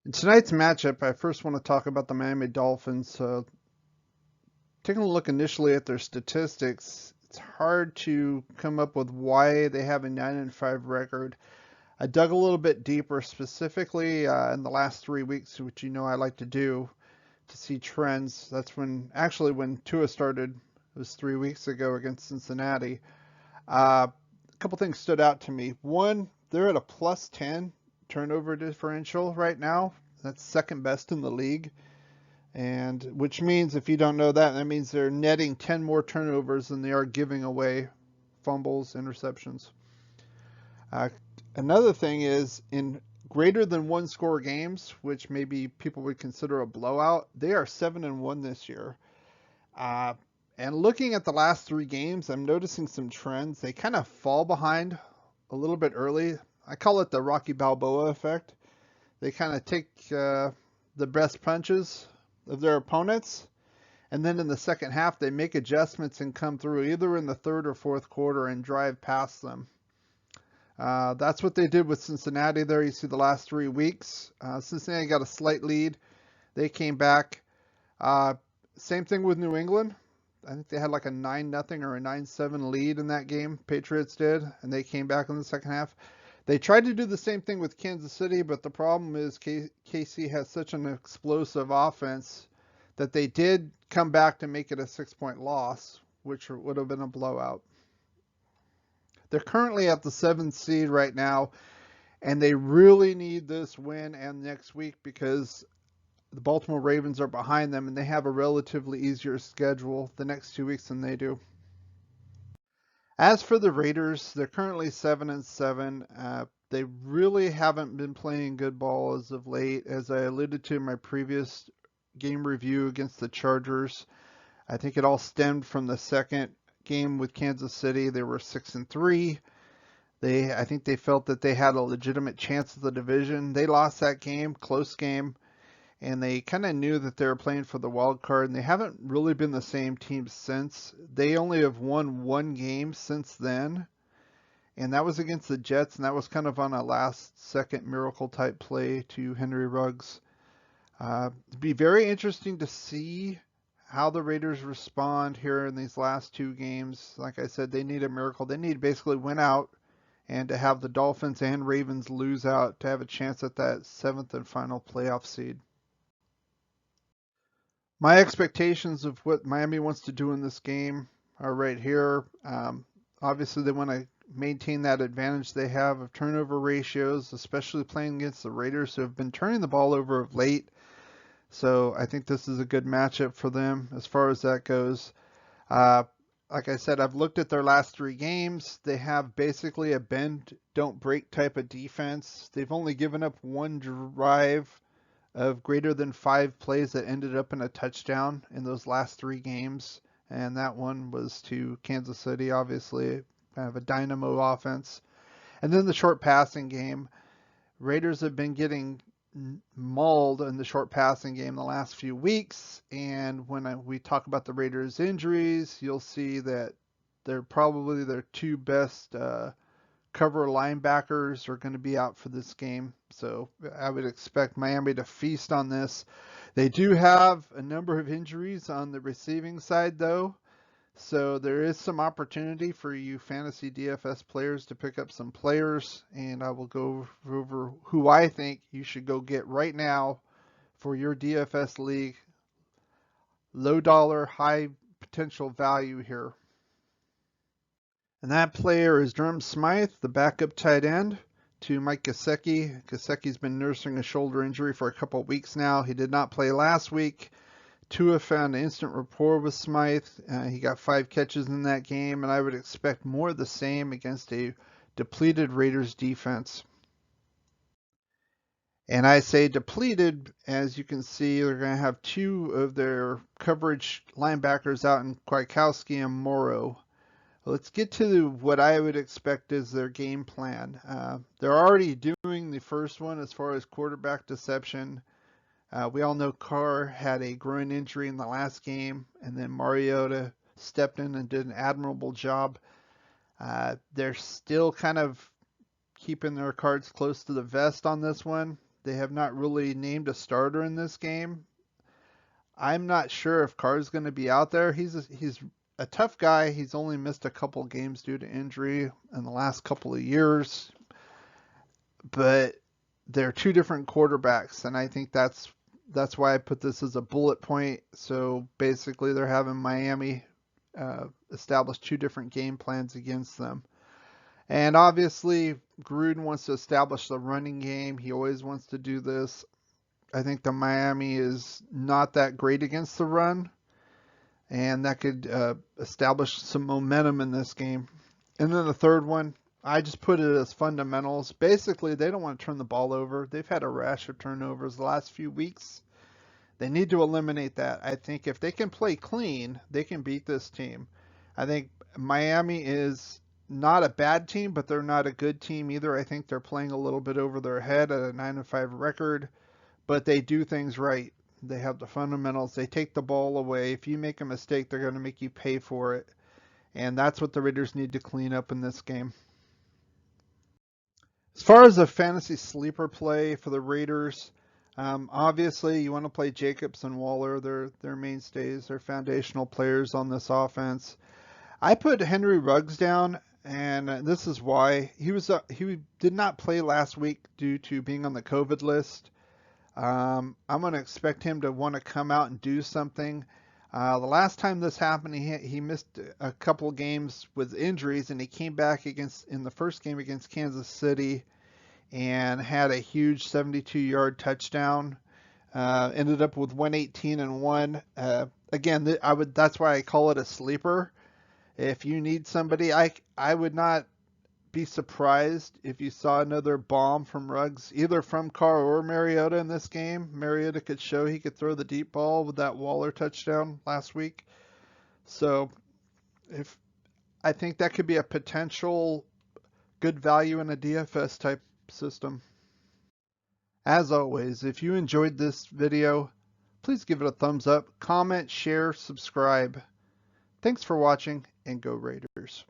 In tonight's matchup, I first want to talk about the Miami Dolphins. Taking a look initially at their statistics, it's hard to come up with why they have a 9-5 record. I dug a little bit deeper, specifically in the last 3 weeks, which you know I like to do to see trends. That's when Tua started. It was 3 weeks ago against Cincinnati. A couple things stood out to me. One, they're at a plus 10 turnover differential right now. That's second best in the league. And which means, if you don't know that, that means they're netting 10 more turnovers than they are giving away fumbles, interceptions. Uh, Another thing is in greater than one score games, which maybe people would consider a blowout, they are 7-1 this year. Uh, and looking at the last 3 games, I'm noticing some trends. They kind of fall behind a little bit early. I call it the Rocky Balboa effect. They kind of take the best punches of their opponents, and then in the second half, they make adjustments and come through either in the third or fourth quarter and drive past them. That's what they did with Cincinnati there. You see the last 3 weeks. Cincinnati got a slight lead. They came back. Uh, Same thing with New England. I think they had like a 9-0 or a 9-7 lead in that game. Patriots did, and they came back in the second half. They tried to do the same thing with Kansas City, but the problem is KC has such an explosive offense that they did come back to make it a 6-point loss, which would have been a blowout. They're currently at the 7th seed right now, and they really need this win and next week because the Baltimore Ravens are behind them, and they have a relatively easier schedule the next 2 weeks than they do. As for the Raiders, they're currently 7-7. They really haven't been playing good ball as of late. As I alluded to in my previous game review against the Chargers, I think it all stemmed from the second game with Kansas City. They were 6-3. I think they felt that they had a legitimate chance at the division. They lost that game, close game, and they kind of knew that they were playing for the wild card, and they haven't really been the same team since. They only have won one game since then, and that was against the Jets, and that was kind of on a last-second miracle type play to Henry Ruggs. It'd be very interesting to see how the Raiders respond here in these last 2 games. Like I said, they need a miracle. They need to basically win out and to have the Dolphins and Ravens lose out to have a chance at that 7th and final playoff seed. My expectations of what Miami wants to do in this game are right here. Obviously, they want to maintain that advantage they have of turnover ratios, especially playing against the Raiders, who have been turning the ball over of late. So I think this is a good matchup for them as far as that goes. Uh, like I said, I've looked at their last 3 games. They have basically a bend, don't break type of defense. They've only given up one drive of greater than 5 plays that ended up in a touchdown in those last 3 games. And that one was to Kansas City, obviously, kind of a dynamo offense. And then the short passing game. Raiders have been getting mauled in the short passing game the last few weeks. And when we talk about the Raiders' injuries, you'll see that they're probably their 2 best cover linebackers are going to be out for this game. So I would expect Miami to feast on this. They do have a number of injuries on the receiving side, though. So there is some opportunity for you fantasy DFS players to pick up some players, and I will go over who I think you should go get right now for your DFS league. Low dollar, high potential value here. And that player is Durham Smythe, the backup tight end to Mike Gesicki. Gesicki's been nursing a shoulder injury for a couple of weeks now. He did not play last week. Tua found instant rapport with Smythe. He got 5 catches in that game, and I would expect more of the same against a depleted Raiders defense. And I say depleted, as you can see, they're going to have 2 of their coverage linebackers out in Kwiatkowski and Morrow. Let's get to what I would expect is their game plan. They're already doing the first one as far as quarterback deception. We all know Carr had a groin injury in the last game, and then Mariota stepped in and did an admirable job. They're still kind of keeping their cards close to the vest on this one. They have not really named a starter in this game. I'm not sure if Carr's going to be out there. He's a tough guy. He's only missed a couple games due to injury in the last couple of years, but they're two different quarterbacks, and I think that's why I put this as a bullet point. So basically, they're having Miami establish two different game plans against them. And obviously, Gruden wants to establish the running game. He always wants to do this. I think the Miami is not that great against the run, and that could establish some momentum in this game. And then the third one, I just put it as fundamentals. Basically, they don't want to turn the ball over. They've had a rash of turnovers the last few weeks. They need to eliminate that. I think if they can play clean, they can beat this team. I think Miami is not a bad team, but they're not a good team either. I think they're playing a little bit over their head at a 9-5 record, but they do things right. They have the fundamentals. They take the ball away. If you make a mistake, they're going to make you pay for it. And that's what the Raiders need to clean up in this game. As far as a fantasy sleeper play for the Raiders, obviously you want to play Jacobs and Waller. They're mainstays. They're foundational players on this offense. I put Henry Ruggs down, and this is why. He did not play last week due to being on the COVID list. I'm going to expect him to want to come out and do something. The last time this happened, he missed a couple games with injuries, and he came back in the first game against Kansas City and had a huge 72-yard touchdown. Ended up with 118-1. Again, that's why I call it a sleeper. If you need somebody, I would not be surprised if you saw another bomb from Ruggs, either from Carr or Mariota in this game. Mariota could show he could throw the deep ball with that Waller touchdown last week. So I think that could be a potential good value in a DFS type system. As always, if you enjoyed this video, please give it a thumbs up, comment, share, subscribe. Thanks for watching, and go Raiders.